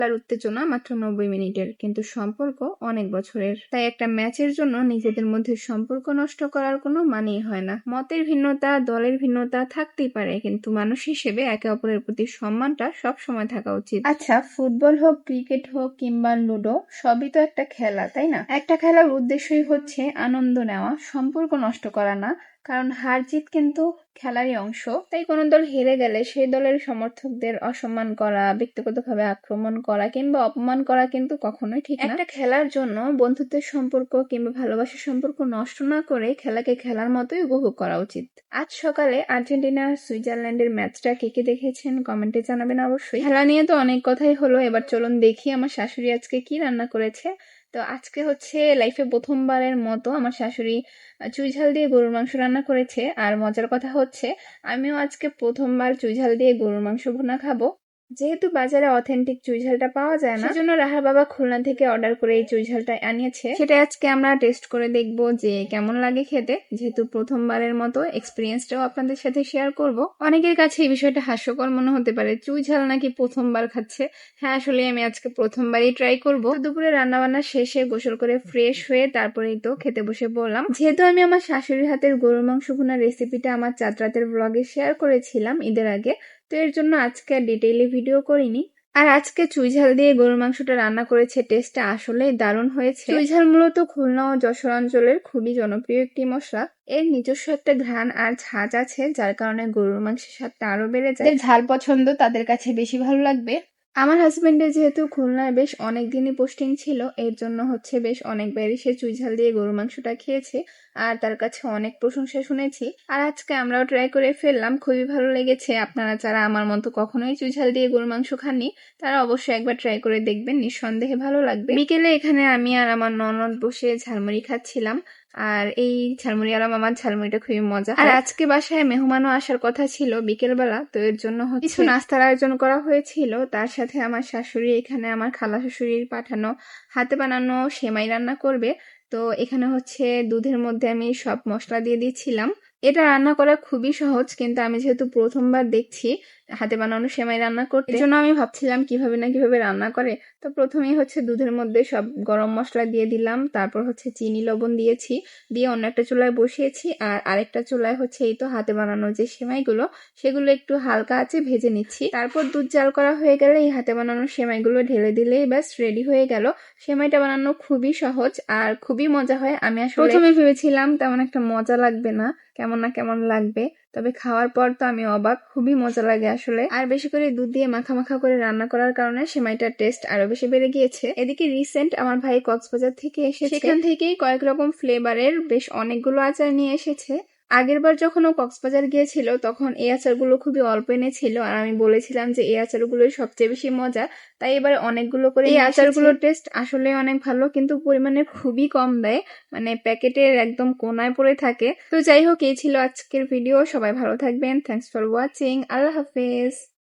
তার উত্তেজনা মাত্র 90 মিনিটের, কিন্তু সম্পর্ক অনেক বছরের। তাই একটা ম্যাচের জন্য নিজেদের মধ্যে সম্পর্ক নষ্ট করার কোনো মানেই হয় না। মতের ভিন্নতা, দলের ভিন্নতা থাকতেই পারে, কিন্তু মানুষ হিসেবে একে অপরের প্রতি সম্মানটা সব সময় থাকা উচিত। আচ্ছা, ফুটবল হোক, ক্রিকেট হোক কিংবা লুডো, সবই তো একটা খেলা, তাই না? একটা খেলার উদ্দেশ্যই হচ্ছে আনন্দ নেওয়া, সম্পর্ক নষ্ট করা না। কারণ হার জিত কিন্তু খেলারই অংশ। তাই কোনো দল হেরে গেলে সেই দলের সমর্থকদের অসম্মান করা, ব্যক্তিগতভাবে আক্রমণ করা কিংবা অপমান করা কিন্তু কখনোই ঠিক না। একটা খেলার জন্য বন্ধুত্বের সম্পর্ক কিংবা ভালোবাসার সম্পর্ক নষ্ট না করে খেলাকে খেলার মতোই উপভোগ করা উচিত। আজ সকালে আর্জেন্টিনা আর সুইজারল্যান্ডের ম্যাচটা কে কে দেখেছেন কমেন্টে জানাবেন অবশ্যই। খেলা নিয়ে তো অনেক কথাই হলো, এবার চলুন দেখি আমার শাশুড়ি আজকে কি রান্না করেছে। তো আজকে হচ্ছে লাইফে প্রথমবারের মতো আমার শাশুড়ি চুই ঝাল দিয়ে গরুর মাংস রান্না করেছে। আর মজার কথা হচ্ছে আমিও আজকে প্রথমবার চুই ঝাল দিয়ে গরুর মাংস ভুনা খাবো। যেহেতু বাজারে অথেন্টিক চুই ঝালটা পাওয়া যায় না, সেজন্য রাহার বাবা খুলনা থেকে অর্ডার করে এই চুই ঝালটা আনিয়েছে। সেটা আজকে আমরা টেস্ট করে দেখব যে কেমন লাগে খেতে। যেহেতু প্রথমবারের মতো এক্সপিরিয়েন্সটাও আপনাদের সাথে শেয়ার করব। অনেকের কাছে এই বিষয়টা হাস্যকর মনে হতে পারে, চুই ঝাল নাকি প্রথমবার খাচ্ছে। হ্যাঁ, আসলে আমি আজকে প্রথমবারই ট্রাই করব। দুপুরে রান্না বান্না শেষে গোসল করে ফ্রেশ হয়ে তারপরেই তো খেতে বসে পড়লাম। যেহেতু আমি আমার শাশুড়ির হাতের গরুর মাংস ভুনার রেসিপিটা আমার চাঁদরাতের ব্লগে শেয়ার করেছিলাম ঈদের আগে, তো এর জন্য আজকে আর ডিটেইলে ভিডিও করিনি। আর আজকে চুইঝাল দিয়ে গরুর মাংসটা রান্না করেছে, টেস্টটা আসলেই দারুণ হয়েছে। চুইঝাল মূলত খুলনা ও যশোর অঞ্চলের খুবই জনপ্রিয় একটি মশলা। এর নিজস্ব একটা ঘ্রাণ আর ঝাঁজ আছে, যার কারণে গরুর মাংসের স্বাদটা আরো বেড়ে যায়। ঝাল পছন্দ তাদের কাছে বেশি ভালো লাগবে। আমার হাজবেন্ডের যেহেতু খুলনায় বেশ অনেকদিনই পোস্টিং ছিল, এর জন্য হচ্ছে বেশ অনেকবারই সে চুইঝাল দিয়ে গরুর মাংসটা খেয়েছে আর তার কাছে অনেক প্রশংসা শুনেছি। আর আজকে আমরাও ট্রাই করে ফেললাম, খুবই ভালো লেগেছে। আপনারা যারা আমার মতো কখনোই চুইঝাল দিয়ে গরুর মাংস খাননি, তারা অবশ্যই একবার ট্রাই করে দেখবেন, নিঃসন্দেহে ভালো লাগবে। বিকেলে এখানে আমি আর আমার ননদ বসে ঝালমুড়ি খাচ্ছিলাম। আর এই ঝালমুড়িওয়ালা মামার ঝালমুড়িটা খুবই মজা। আর আজকে বাসায় মেহমানও আসার কথা ছিল বিকেল বেলা, তো এর জন্য কিছু নাস্তার আয়োজন করা হয়েছিল। তার সাথে আমার শাশুড়ি এখানে আমার খালা শাশুড়ির পাঠানো হাতে বানানো সেমাই রান্না করবে। তো এখানে হচ্ছে দুধের মধ্যে আমি সব মশলা দিয়ে দিচ্ছিলাম। এটা রান্না করা খুবই সহজ, কিন্তু আমি যেহেতু প্রথমবার দেখছি হাতে বানানো সেমাই রান্না করতে, এর জন্য আমি ভাবছিলাম কিভাবে না কিভাবে রান্না করে। তো প্রথমেই হচ্ছে দুধের মধ্যে সব গরম মশলা দিয়ে দিলাম, তারপর হচ্ছে চিনি লবণ দিয়েছি, দিয়ে অন্য একটা চুলায় বসিয়েছি। আর আরেকটা চুলায় হচ্ছে এই তো হাতে বানানো যে সেমাইগুলো, সেগুলো একটু হালকা আঁচে ভেজে নিচ্ছি। তারপর দুধ জাল করা হয়ে গেলে এই হাতে বানানো সেমাইগুলো ঢেলে দিলেই ব্যাস রেডি হয়ে গেল। সেমাইটা বানানো খুবই সহজ আর খুবই মজা হয়। আমি আসলে প্রথমে ভেবেছিলাম তেমন একটা মজা লাগবে না, কেমন না কেমন লাগবে, তবে খাওয়ার পর তো আমি অবাক, খুবই মজা লাগে আসলে। আর বেশি করে দুধ দিয়ে মাখা মাখা করে রান্না করার কারণে সেমাইটার টেস্ট আরো বেশি বেড়ে গিয়েছে। এদিকে রিসেন্ট আমার ভাই কক্সবাজার থেকে এসেছে, সেখান থেকেই কয়েক রকম ফ্লেভারের বেশ অনেকগুলো আচার নিয়ে এসেছে। আগেরবার যখন ও কক্সবাজার গিয়েছিল তখন এই আচারগুলো খুবই অল্প এনেছিল, আর আমি বলেছিলাম যে এই আচারগুলোই সবচেয়ে বেশি মজা, তাই এবার অনেকগুলো করে। এই আচারগুলোর টেস্ট আসলে অনেক ভালো, কিন্তু পরিমাণে খুবই কম দেয়, মানে প্যাকেটের একদম কোনায় পড়ে থাকে। তো যাই হোক, এই ছিল আজকের ভিডিও। সবাই ভালো থাকবেন। Thanks for watching. আল্লাহ হাফেজ।